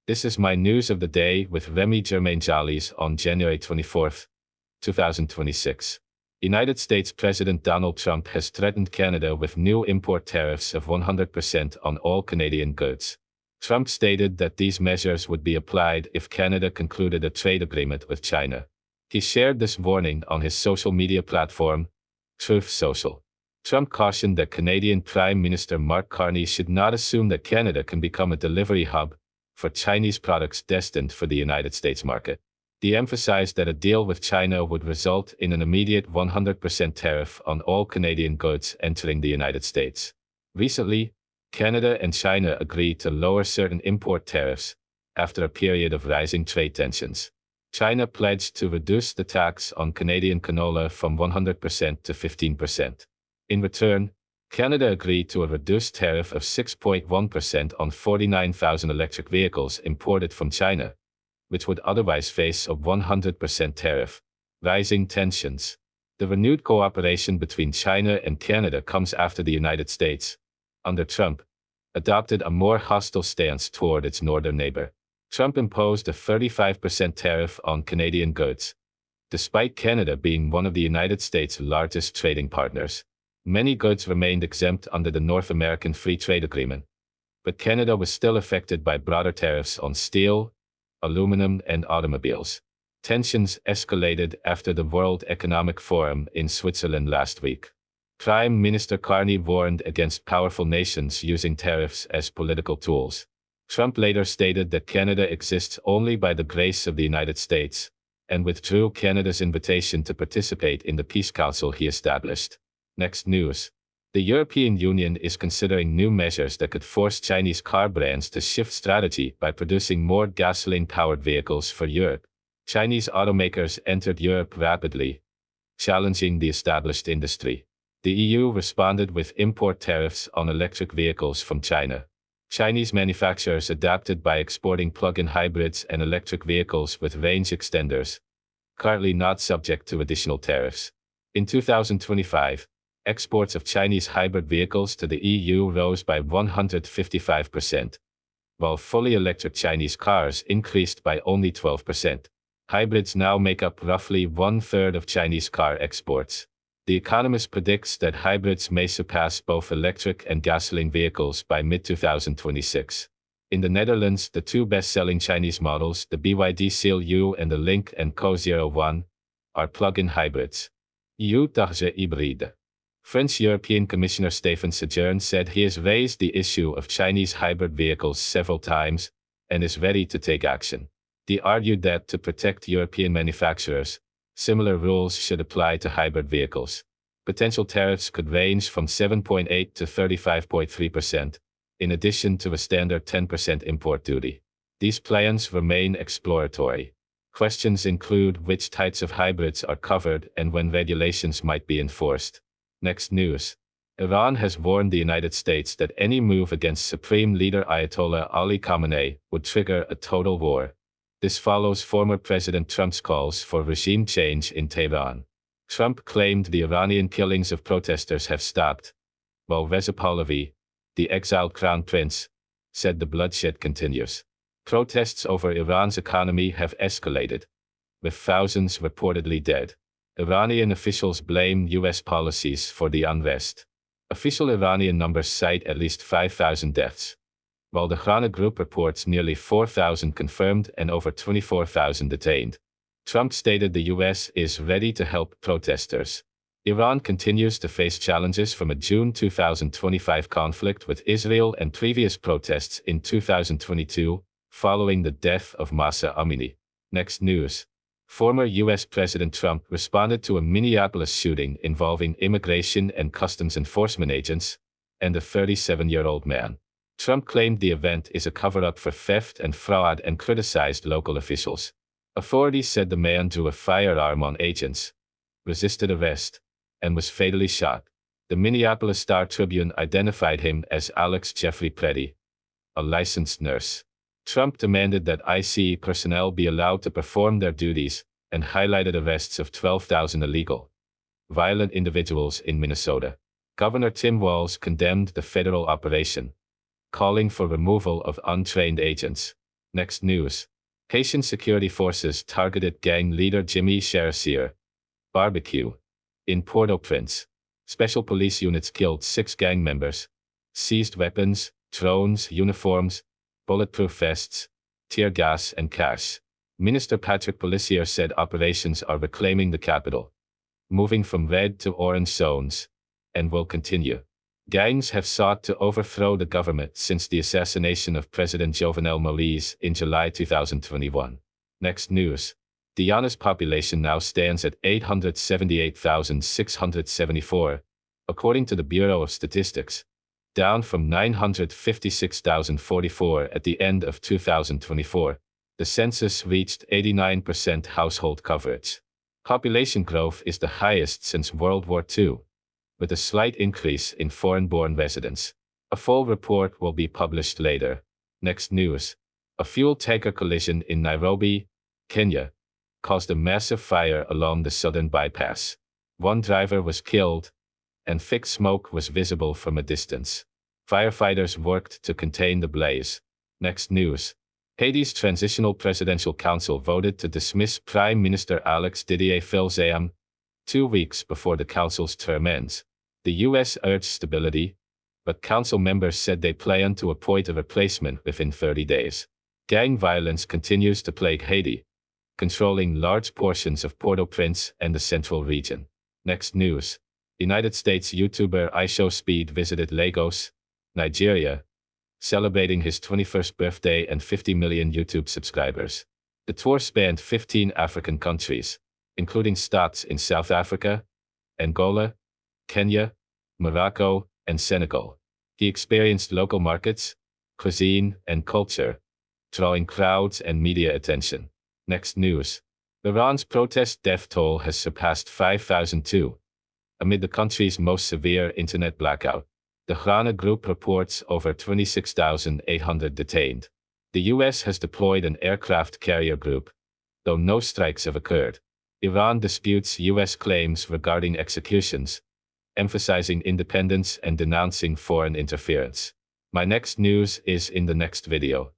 This is my news of the day with Remi Jurmain Djalis on January 24, 2026. United States President Donald Trump has threatened Canada with new import tariffs of 100% on all Canadian goods. Trump stated that these measures would be applied if Canada concluded a trade agreement with China. He shared this warning on his social media platform, Truth Social. Trump cautioned that Canadian Prime Minister Mark Carney should not assume that Canada can become a delivery hub for Chinese products destined for the United States market. He emphasized that a deal with China would result in an immediate 100% tariff on all Canadian goods entering the United States. Recently, Canada and China agreed to lower certain import tariffs after a period of rising trade tensions. China pledged to reduce the tax on Canadian canola from 100% to 15%. In return, Canada agreed to a reduced tariff of 6.1% on 49,000 electric vehicles imported from China, which would otherwise face a 100% tariff. Rising tensions. The renewed cooperation between China and Canada comes after the United States, under Trump, adopted a more hostile stance toward its northern neighbor. Trump imposed a 35% tariff on Canadian goods. Despite Canada being one of the United States' largest trading partners, many goods remained exempt under the North American Free Trade Agreement, but Canada was still affected by broader tariffs on steel, aluminum, and automobiles. Tensions escalated after the World Economic Forum in Switzerland last week. Prime Minister Carney warned against powerful nations using tariffs as political tools. Trump later stated that Canada exists only by the grace of the United States, and withdrew Canada's invitation to participate in the Peace Council he established. Next news. The European Union is considering new measures that could force Chinese car brands to shift strategy by producing more gasoline-powered vehicles for Europe. Chinese automakers entered Europe rapidly, challenging the established industry. The EU responded with import tariffs on electric vehicles from China. Chinese manufacturers adapted by exporting plug-in hybrids and electric vehicles with range extenders, currently not subject to additional tariffs. In 2025, exports of Chinese hybrid vehicles to the EU rose by 155%, while fully electric Chinese cars increased by only 12%. Hybrids now make up roughly one-third of Chinese car exports. The Economist predicts that hybrids may surpass both electric and gasoline vehicles by mid-2026. In the Netherlands, the two best-selling Chinese models, the BYD Seal U and the Lynk & Co 01, are plug-in hybrids. EU-target hybride. French European Commissioner Stéphane Séjourné said he has raised the issue of Chinese hybrid vehicles several times and is ready to take action. He argued that to protect European manufacturers, similar rules should apply to hybrid vehicles. Potential tariffs could range from 7.8% to 35.3%, in addition to a standard 10% import duty. These plans remain exploratory. Questions include which types of hybrids are covered and when regulations might be enforced. Next news. Iran has warned the United States that any move against Supreme Leader Ayatollah Ali Khamenei would trigger a total war. This follows former President Trump's calls for regime change in Tehran. Trump claimed the Iranian killings of protesters have stopped, while Reza Pahlavi, the exiled crown prince, said the bloodshed continues. Protests over Iran's economy have escalated, with thousands reportedly dead. Iranian officials blame U.S. policies for the unrest. Official Iranian numbers cite at least 5,000 deaths, while the Ghana Group reports nearly 4,000 confirmed and over 24,000 detained. Trump stated the U.S. is ready to help protesters. Iran continues to face challenges from a June 2025 conflict with Israel and previous protests in 2022, following the death of Mahsa Amini. Next news. Former U.S. President Trump responded to a Minneapolis shooting involving immigration and customs enforcement agents and a 37-year-old man. Trump claimed the event is a cover-up for theft and fraud and criticized local officials. Authorities said the man drew a firearm on agents, resisted arrest, and was fatally shot. The Minneapolis Star-Tribune identified him as Alex Jeffrey Preddy, a licensed nurse. Trump demanded that ICE personnel be allowed to perform their duties and highlighted arrests of 12,000 illegal, violent individuals in Minnesota. Governor Tim Walz condemned the federal operation, calling for removal of untrained agents. Next news. Haitian security forces targeted gang leader Jimmy Chersier barbecue. In Port-au-Prince, special police units killed 6 gang members, seized weapons, drones, uniforms, bulletproof vests, tear gas and cash. Minister Patrick Polissier said operations are reclaiming the capital, moving from red to orange zones, and will continue. Gangs have sought to overthrow the government since the assassination of President Jovenel Moïse in July 2021. Next news. Guyana's population now stands at 878,674, according to the Bureau of Statistics, down from 956,044 at the end of 2024. The census reached 89% household coverage. Population growth is the highest since World War II, with a slight increase in foreign-born residents. A full report will be published later. Next news. A fuel tanker collision in Nairobi, Kenya, caused a massive fire along the southern bypass. One driver was killed, and thick smoke was visible from a distance. Firefighters worked to contain the blaze. Next news. Haiti's Transitional Presidential Council voted to dismiss Prime Minister Alex Didier Filzayam 2 weeks before the council's term ends. The U.S. urged stability, but council members said they plan to appoint a replacement within 30 days. Gang violence continues to plague Haiti, controlling large portions of Port-au-Prince and the central region. Next news. United States YouTuber iShowSpeed visited Lagos, Nigeria, celebrating his 21st birthday and 50 million YouTube subscribers. The tour spanned 15 African countries, including stops in South Africa, Angola, Kenya, Morocco, and Senegal. He experienced local markets, cuisine, and culture, drawing crowds and media attention. Next news. Iran's protest death toll has surpassed 5,002, amid the country's most severe internet blackout. The OHKANO group reports over 26,800 detained. The U.S. has deployed an aircraft carrier group, though no strikes have occurred. Iran disputes U.S. claims regarding executions, emphasizing independence and denouncing foreign interference. My next news is in the next video.